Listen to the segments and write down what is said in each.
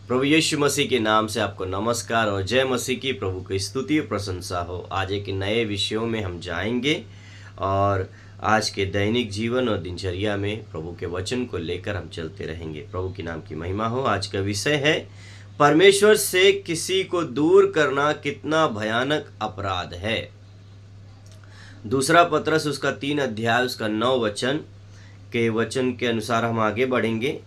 प्रभु यीशु मसीह के नाम से आपको नमस्कार और जय मसीह की। प्रभु की स्तुति और प्रशंसा हो। आज एक नए विषयों में हम जाएंगे और आज के दैनिक जीवन और दिनचर्या में प्रभु के वचन को लेकर हम चलते रहेंगे। प्रभु के नाम की महिमा हो। आज का विषय है परमेश्वर से किसी को दूर करना कितना भयानक अपराध है। दूसरा पत्रस उसका 3 अध्याय उसका 9 वचन के अनुसार हम आगे बढ़ेंगे।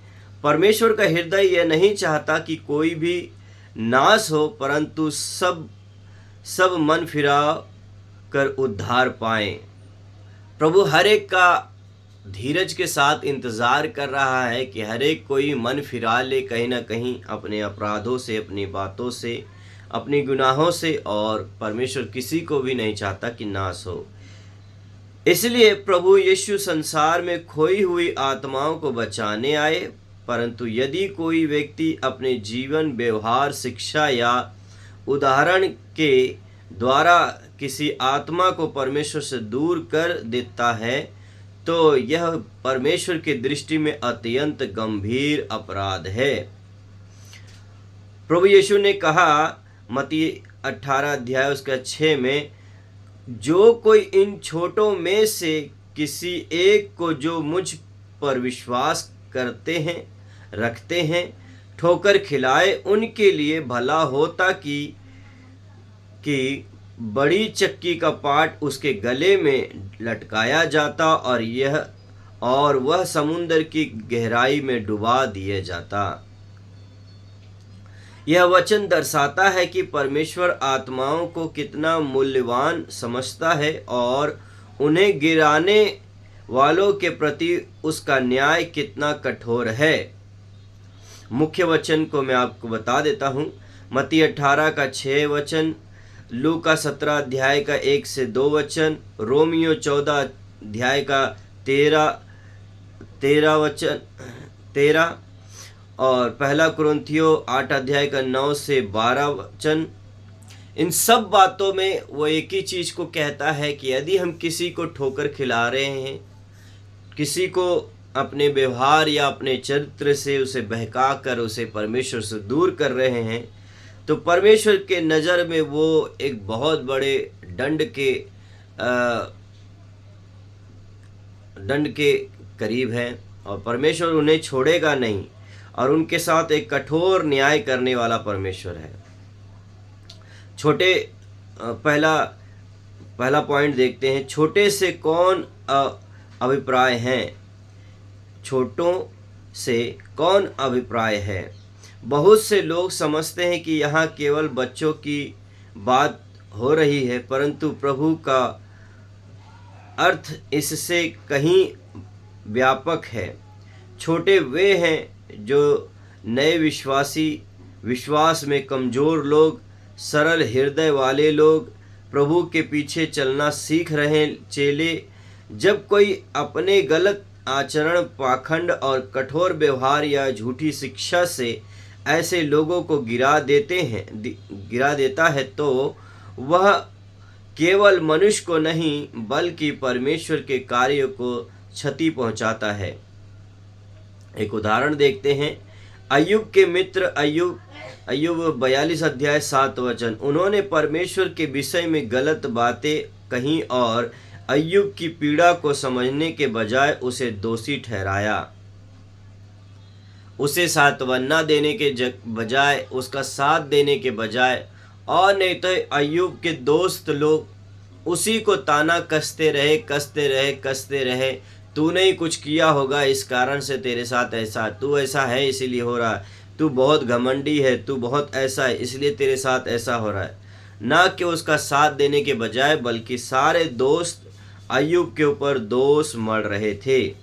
परमेश्वर का हृदय यह नहीं चाहता कि कोई भी नाश हो, परंतु सब मन फिरा कर उद्धार पाएं। प्रभु हर एक का धीरज के साथ इंतज़ार कर रहा है कि हर एक कोई मन फिरा ले कहीं ना कहीं अपने अपराधों से, अपनी बातों से, अपने गुनाहों से। और परमेश्वर किसी को भी नहीं चाहता कि नाश हो। इसलिए प्रभु यीशु संसार में खोई हुई आत्माओं को बचाने आए। परंतु यदि कोई व्यक्ति अपने जीवन, व्यवहार, शिक्षा या उदाहरण के द्वारा किसी आत्मा को परमेश्वर से दूर कर देता है, तो यह परमेश्वर की दृष्टि में अत्यंत गंभीर अपराध है। प्रभु यीशु ने कहा मत्ती 18 अध्याय उसका 6 में, जो कोई इन छोटों में से किसी एक को जो मुझ पर विश्वास रखते हैं ठोकर खिलाए, उनके लिए भला होता कि बड़ी चक्की का पाट उसके गले में लटकाया जाता और वह समुद्र की गहराई में डुबा दिया जाता। यह वचन दर्शाता है कि परमेश्वर आत्माओं को कितना मूल्यवान समझता है और उन्हें गिराने वालों के प्रति उसका न्याय कितना कठोर है। मुख्य वचन को मैं आपको बता देता हूँ। मत्ती 18 का 6 वचन, लूका 17 अध्याय का 1 से 2 वचन, रोमियो 14 अध्याय का 13 और पहला कुरिन्थियों 8 अध्याय का 9 से 12 वचन। इन सब बातों में वो एक ही चीज़ को कहता है कि यदि हम किसी को ठोकर खिला रहे हैं, किसी को अपने व्यवहार या अपने चरित्र से उसे बहका कर उसे परमेश्वर से दूर कर रहे हैं, तो परमेश्वर के नज़र में वो एक बहुत बड़े दंड के करीब है और परमेश्वर उन्हें छोड़ेगा नहीं और उनके साथ एक कठोर न्याय करने वाला परमेश्वर है। पहला पॉइंट देखते हैं, छोटे से कौन अभिप्राय हैं। छोटों से कौन अभिप्राय है। बहुत से लोग समझते हैं कि यहाँ केवल बच्चों की बात हो रही है, परंतु प्रभु का अर्थ इससे कहीं व्यापक है। छोटे वे हैं जो नए विश्वास में कमज़ोर लोग, सरल हृदय वाले लोग, प्रभु के पीछे चलना सीख रहे चेले। जब कोई अपने गलत आचरण, पाखंड और कठोर व्यवहार या झूठी शिक्षा से ऐसे लोगों को गिरा देता है, तो वह केवल मनुष्य को नहीं बल्कि परमेश्वर के कार्य को क्षति पहुंचाता है। एक उदाहरण देखते हैं। अय्यूब के मित्र अय्यूब 42 अध्याय 7 वचन, उन्होंने परमेश्वर के विषय में गलत बातें कहीं और अय्यूब की पीड़ा को समझने के बजाय उसे दोषी ठहराया। उसे सांत्वना देने के बजाय, उसका साथ देने के बजाय, और नहीं तो अय्यूब के दोस्त लोग उसी को ताना कसते रहे, तूने ही कुछ किया होगा, इस कारण से तेरे साथ ऐसा, तू ऐसा है इसीलिए हो रहा है, तू बहुत घमंडी है, तू बहुत ऐसा है इसलिए तेरे साथ ऐसा हो रहा है। ना कि उसका साथ देने के बजाय, बल्कि सारे दोस्त अय्यूब के ऊपर दोष मढ़ रहे थे।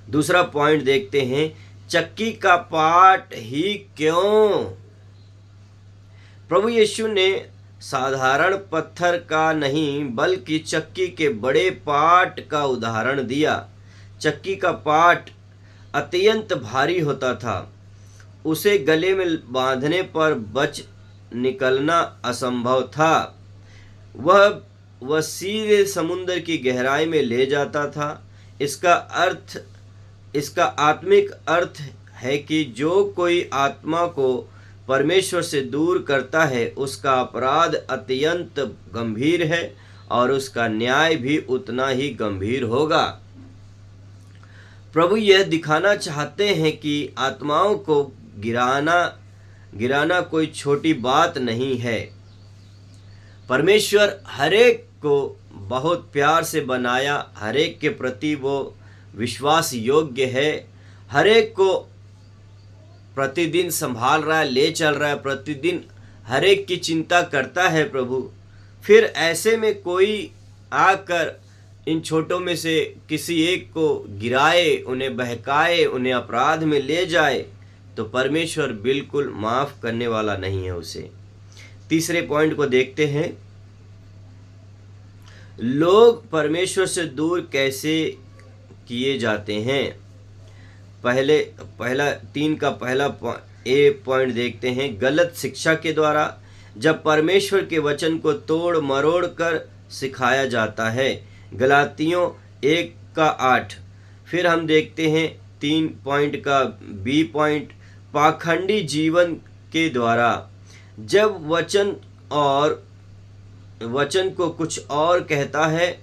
दूसरा पॉइंट देखते हैं, चक्की का पाट ही क्यों। प्रभु यीशु ने साधारण पत्थर का नहीं बल्कि चक्की के बड़े पाट का उदाहरण दिया। चक्की का पाट अत्यंत भारी होता था। उसे गले में बांधने पर बच निकलना असंभव था। वह सीधे समुद्र की गहराई में ले जाता था। इसका आत्मिक अर्थ है कि जो कोई आत्मा को परमेश्वर से दूर करता है उसका अपराध अत्यंत गंभीर है और उसका न्याय भी उतना ही गंभीर होगा। प्रभु यह दिखाना चाहते हैं कि आत्माओं को गिराना कोई छोटी बात नहीं है। परमेश्वर हरेक को बहुत प्यार से बनाया, हरेक के प्रति वो विश्वास योग्य है, हरेक को प्रतिदिन संभाल रहा है, ले चल रहा है, प्रतिदिन हरेक की चिंता करता है प्रभु। फिर ऐसे में कोई आकर इन छोटों में से किसी एक को गिराए, उन्हें बहकाए, उन्हें अपराध में ले जाए, तो परमेश्वर बिल्कुल माफ करने वाला नहीं है उसे। तीसरे पॉइंट को देखते हैं, लोग परमेश्वर से दूर कैसे किए जाते हैं। पहला 3 का पहला पॉइंट देखते हैं, गलत शिक्षा के द्वारा। जब परमेश्वर के वचन को तोड़ मरोड़ कर सिखाया जाता है, गलातियों 1 का 8। फिर हम देखते हैं 3 पॉइंट का बी पॉइंट, पाखंडी जीवन के द्वारा। जब वचन को कुछ और कहता है,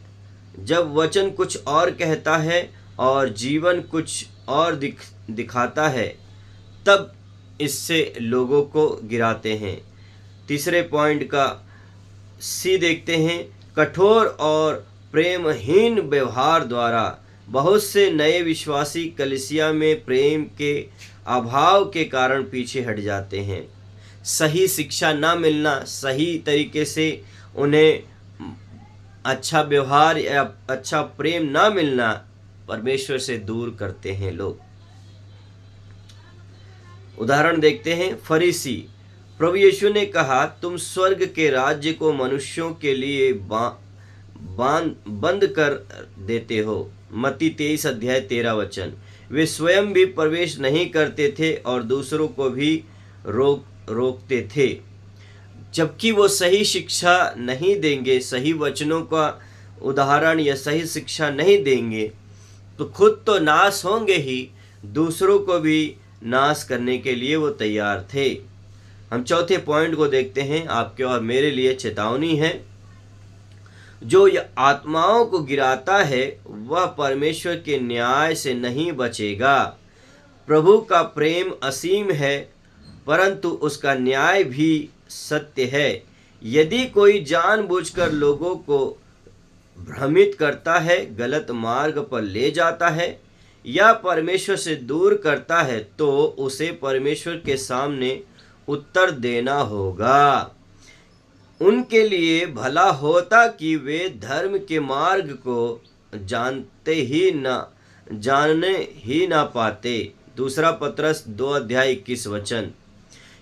जब वचन कुछ और कहता है और जीवन कुछ और दिखाता है, तब इससे लोगों को गिराते हैं। तीसरे पॉइंट का सी देखते हैं, कठोर और प्रेमहीन व्यवहार द्वारा बहुत से नए विश्वासी कलीसिया में प्रेम के अभाव के कारण पीछे हट जाते हैं। सही शिक्षा ना मिलना, सही तरीके से उन्हें अच्छा व्यवहार या अच्छा प्रेम ना मिलना परमेश्वर से दूर करते हैं लोग। उदाहरण देखते हैं, फरीसी। प्रभु यीशु ने कहा, तुम स्वर्ग के राज्य को मनुष्यों के लिए बंद कर देते हो। मत्ती 23 अध्याय 13 वचन। वे स्वयं भी प्रवेश नहीं करते थे और दूसरों को भी रोकते थे। जबकि वो सही शिक्षा नहीं देंगे, सही वचनों का उदाहरण या सही शिक्षा नहीं देंगे, तो खुद तो नाश होंगे ही, दूसरों को भी नाश करने के लिए वो तैयार थे। हम चौथे पॉइंट को देखते हैं, आपके और मेरे लिए चेतावनी है। जो आत्माओं को गिराता है वह परमेश्वर के न्याय से नहीं बचेगा। प्रभु का प्रेम असीम है, परंतु उसका न्याय भी सत्य है। यदि कोई जानबूझकर लोगों को भ्रमित करता है, गलत मार्ग पर ले जाता है या परमेश्वर से दूर करता है, तो उसे परमेश्वर के सामने उत्तर देना होगा। उनके लिए भला होता कि वे धर्म के मार्ग को जानने ही ना पाते। दूसरा पत्रस 2 अध्याय 21 वचन।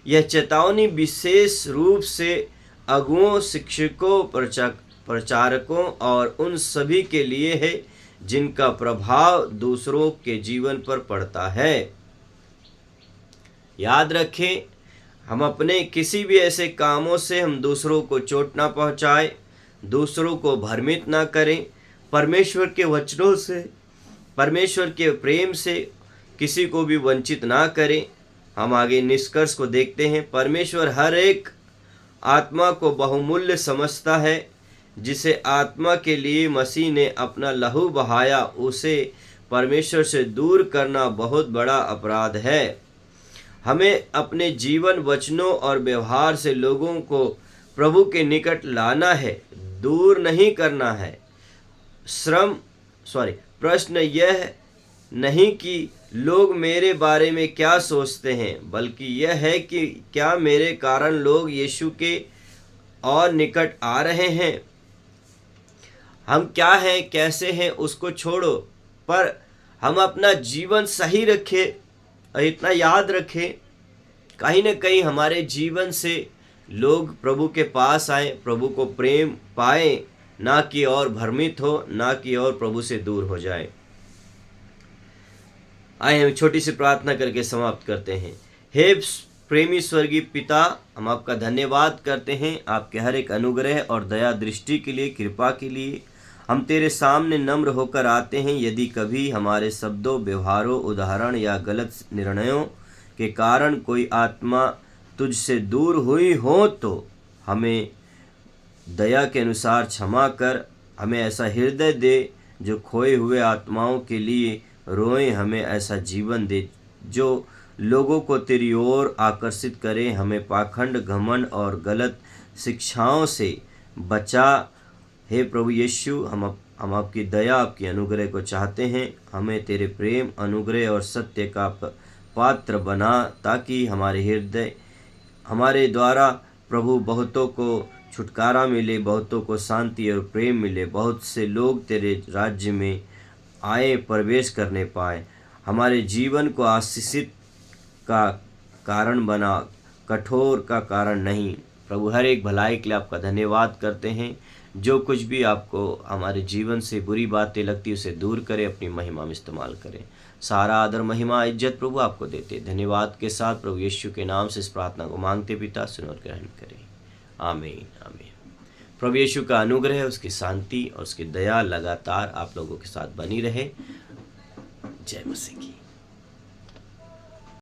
यह चेतावनी विशेष रूप से अगुओं, शिक्षकों, प्रचारकों और उन सभी के लिए है जिनका प्रभाव दूसरों के जीवन पर पड़ता है। याद रखें, हम अपने किसी भी ऐसे कामों से हम दूसरों को चोट ना पहुंचाएं, दूसरों को भ्रमित ना करें। परमेश्वर के वचनों से, परमेश्वर के प्रेम से किसी को भी वंचित ना करें। हम आगे निष्कर्ष को देखते हैं। परमेश्वर हर एक आत्मा को बहुमूल्य समझता है। जिसे आत्मा के लिए मसीह ने अपना लहू बहाया, उसे परमेश्वर से दूर करना बहुत बड़ा अपराध है। हमें अपने जीवन, वचनों और व्यवहार से लोगों को प्रभु के निकट लाना है, दूर नहीं करना है। प्रश्न यह नहीं कि लोग मेरे बारे में क्या सोचते हैं, बल्कि यह है कि क्या मेरे कारण लोग यीशु के और निकट आ रहे हैं। हम क्या हैं, कैसे हैं, उसको छोड़ो, पर हम अपना जीवन सही रखें। और इतना याद रखें, कहीं न कहीं हमारे जीवन से लोग प्रभु के पास आए, प्रभु को प्रेम पाए, ना कि और भ्रमित हो, ना कि और प्रभु से दूर हो जाए। आइए हम छोटी सी प्रार्थना करके समाप्त करते हैं। हे प्रेमी स्वर्गीय पिता, हम आपका धन्यवाद करते हैं आपके हर एक अनुग्रह और दया दृष्टि के लिए, कृपा के लिए। हम तेरे सामने नम्र होकर आते हैं। यदि कभी हमारे शब्दों, व्यवहारों, उदाहरण या गलत निर्णयों के कारण कोई आत्मा तुझसे दूर हुई हो तो हमें दया के अनुसार क्षमा कर। हमें ऐसा हृदय दे जो खोए हुए आत्माओं के लिए रोए। हमें ऐसा जीवन दे जो लोगों को तेरी ओर आकर्षित करे। हमें पाखंड, घमंड और गलत शिक्षाओं से बचा। हे प्रभु यीशु, हम आपकी दया, आपकी अनुग्रह को चाहते हैं। हमें तेरे प्रेम, अनुग्रह और सत्य का पात्र बना, ताकि हमारे हृदय, हमारे द्वारा प्रभु बहुतों को छुटकारा मिले, बहुतों को शांति और प्रेम मिले, बहुत से लोग तेरे राज्य में आए, प्रवेश करने पाए। हमारे जीवन को आशीषित का कारण बना, कठोर का कारण नहीं। प्रभु, हर एक भलाई के लिए आपका धन्यवाद करते हैं। जो कुछ भी आपको हमारे जीवन से बुरी बातें लगती उसे दूर करें, अपनी महिमा में इस्तेमाल करें। सारा आदर, महिमा, इज्जत प्रभु आपको देते। धन्यवाद के साथ प्रभु यीशु के नाम से इस प्रार्थना को मांगते पिता, सुन और ग्रहण करें। आमीन आमीन। प्रभु यीशु का अनुग्रह, उसकी शांति और उसकी दया लगातार आप लोगों के साथ बनी रहे। जय मसीह की।